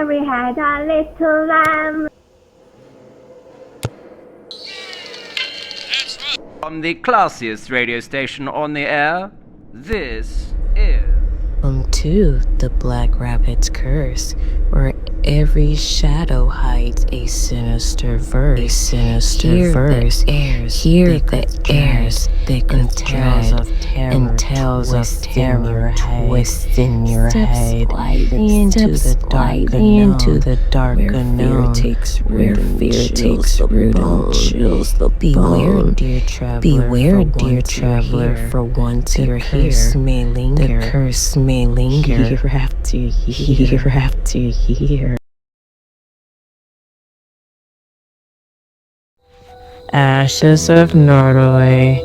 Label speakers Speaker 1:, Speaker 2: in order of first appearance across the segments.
Speaker 1: Mary had a little lamb.
Speaker 2: From the classiest radio station on the air, this is...
Speaker 3: Welcome to the Black Rabbit's Curse, where every shadow hides a sinister verse. Hear the airs thick with dread and tales of terror twist in your head into the dark unknown, where fear takes root and chills the bone. Beware, dear traveler, for once you're here, the curse may linger year after year after year. Ashes of Nottoway,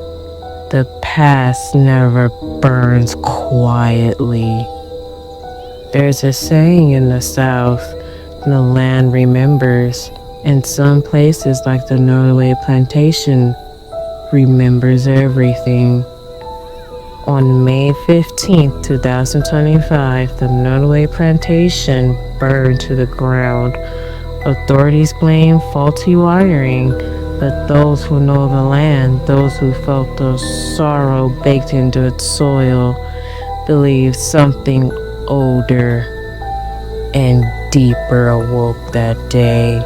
Speaker 3: the past never burns quietly. There's a saying in the South, the land remembers, and some places like the Nottoway Plantation remembers everything. On May 15, 2025, the Nottoway Plantation burned to the ground. Authorities blame faulty wiring, but those who know the land, those who felt the sorrow baked into its soil, believe something older and deeper awoke that day.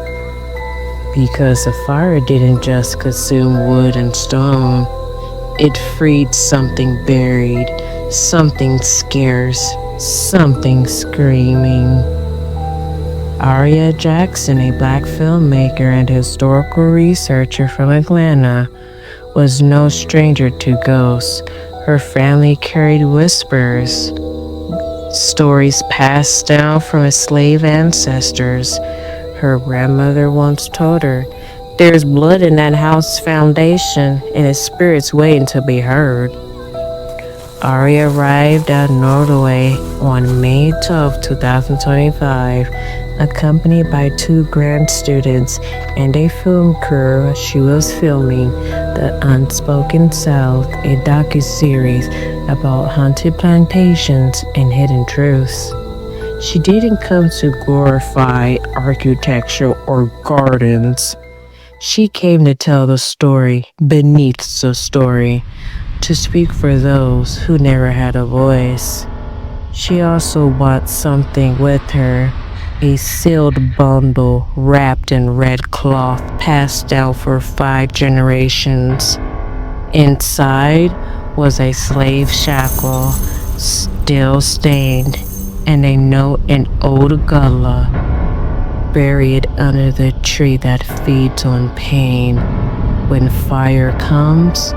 Speaker 3: Because the fire didn't just consume wood and stone, it freed something buried, something scarce, something screaming. Aria Jackson, a black filmmaker and historical researcher from Atlanta, was no stranger to ghosts. Her family carried whispers, stories passed down from enslaved ancestors. Her grandmother once told her, "There's blood in that house's foundation, and its spirit's waiting to be heard." Aria arrived at Nottoway on May 12, 2025, accompanied by 2 grad students and a film crew. She was filming The Unspoken South, a docuseries about haunted plantations and hidden truths. She didn't come to glorify architecture or gardens. She came to tell the story beneath the story, to speak for those who never had a voice. She also brought something with her, a sealed bundle wrapped in red cloth passed down for 5 generations. Inside was a slave shackle, still stained, and a note in old gullah, buried under the tree that feeds on pain. When fire comes,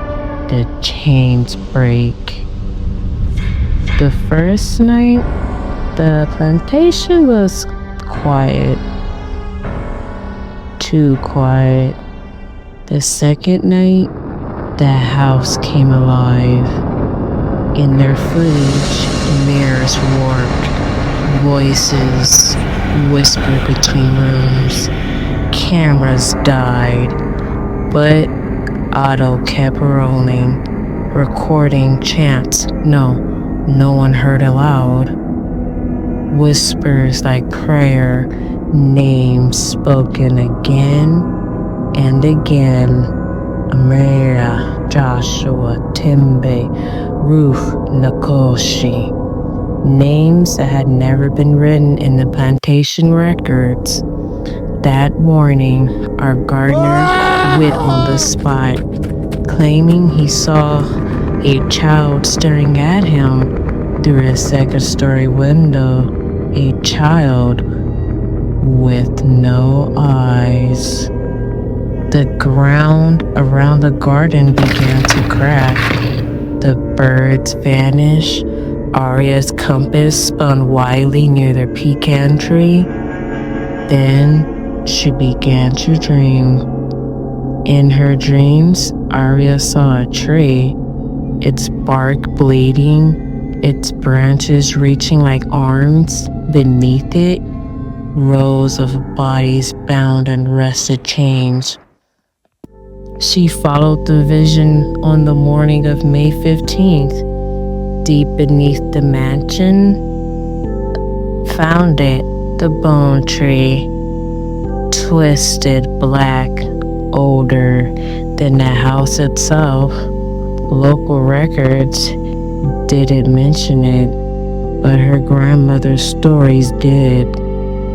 Speaker 3: the chains break. The first night, the plantation was quiet. Too quiet. The second night, the house came alive. In their footage, mirrors warped, voices whispered between rooms, cameras died, but auto kept rolling, recording chants no one heard aloud. Whispers like prayer, names spoken again and again. Aria, Joshua, Timbe, Ruth, Nakoshi. Names that had never been written in the plantation records. That morning, our gardener went on the spot, claiming he saw a child staring at him through a second-story window. A child with no eyes. The ground around the garden began to crack. The birds vanished. Aria's compass spun wildly near the pecan tree. Then she began to dream. In her dreams, Aria saw a tree, its bark bleeding, its branches reaching like arms. Beneath it, rows of bodies bound in rusted chains. She followed the vision on the morning of May 15th. Deep beneath the mansion, found it The bone tree, twisted black, older than the house itself. Local records didn't mention it, but her grandmother's stories did.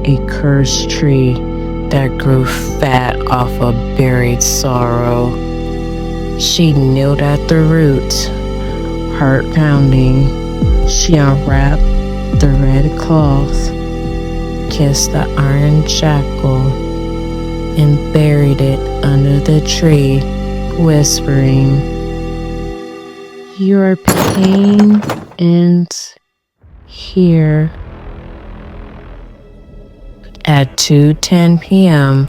Speaker 3: A cursed tree that grew fat off of buried sorrow. She kneeled at the roots, heart pounding. She unwrapped the red cloth, kissed the iron shackle, and buried it under the tree, whispering, "Your pain ends here." At 2:10 p.m.,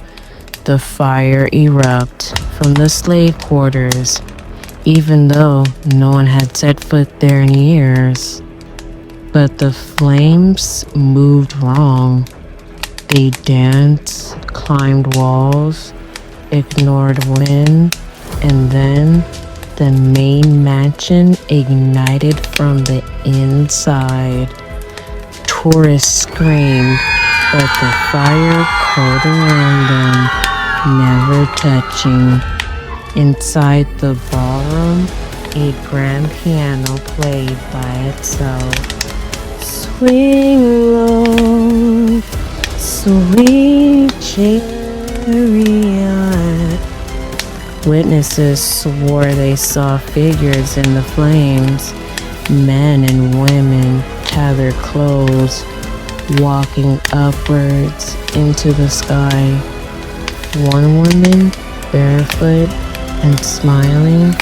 Speaker 3: the fire erupted from the slave quarters, even though no one had set foot there in years. But the flames moved wrong. They danced, climbed walls, ignored wind, and then the main mansion ignited from the inside. Tourists screamed, but the fire curled around them, never touching. Inside the ballroom, a grand piano played by itself. Swing low, sweet chariot. Witnesses swore they saw figures in the flames, men and women, tattered clothes, walking upwards into the sky. One woman, barefoot and smiling,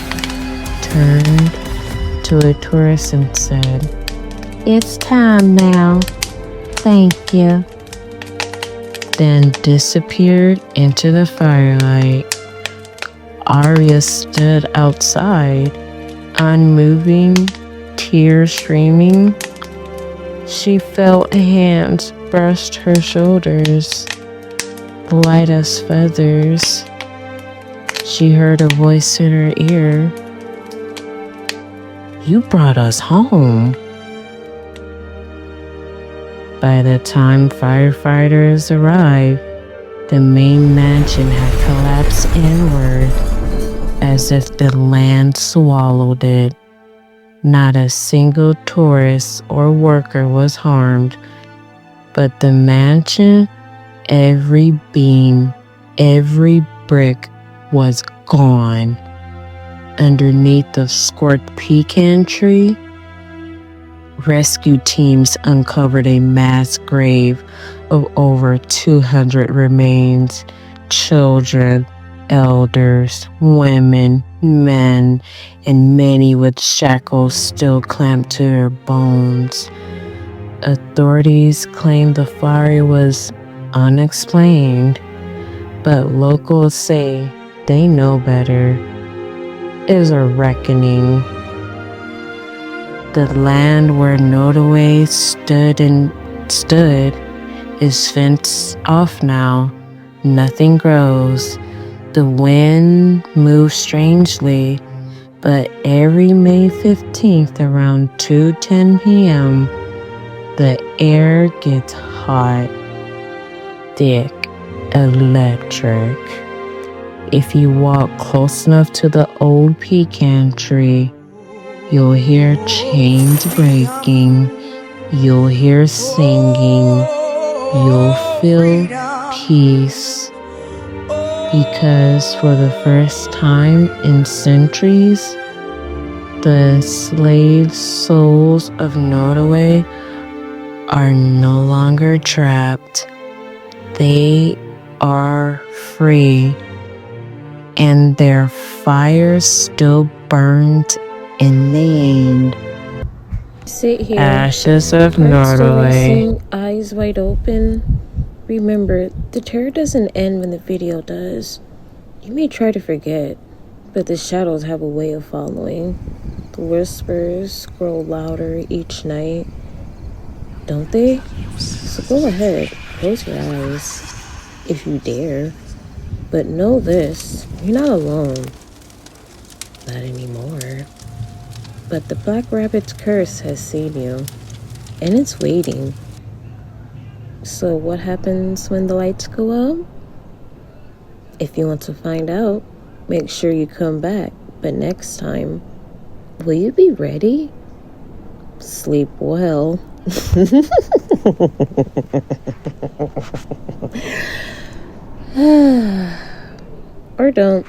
Speaker 3: turned to a tourist and said, "It's time now. Thank you." Then disappeared into the firelight. Aria stood outside, unmoving, tears streaming. She felt hands brushed her shoulders, light as feathers. She heard a voice in her ear. "You brought us home." By the time firefighters arrived, the main mansion had collapsed inward, as if the land swallowed it. Not a single tourist or worker was harmed, but the mansion, every beam, every brick was gone. Underneath the scorched pecan tree, rescue teams uncovered a mass grave of over 200 remains. Children, elders, women, men, and many with shackles still clamped to their bones. Authorities claimed the fire was unexplained, but locals say they know better. It is a reckoning. The land where Nottoway stood is fenced off now. Nothing grows. The wind moves strangely, but every May 15th around 2:10 p.m., the air gets hot, thick, electric. If you walk close enough to the old pecan tree, you'll hear chains breaking, you'll hear singing, you'll feel peace. Because for the first time in centuries, the slave souls of Nottoway are no longer trapped. They are free, and their fire still burns in the end.
Speaker 4: Sit here.
Speaker 3: Ashes of
Speaker 4: Heart still
Speaker 3: Nottoway.
Speaker 4: racing, eyes wide open. Remember, the terror doesn't end when the video does. You may try to forget, but the shadows have a way of following. The whispers grow louder each night, don't they? So go ahead, close your eyes, if you dare. But know this, you're not alone. Not anymore. But the Black Rabbit's curse has seen you, and it's waiting. So what happens when the lights go out? If you want to find out, make sure you come back. But next time, will you be ready? Sleep well. Or don't.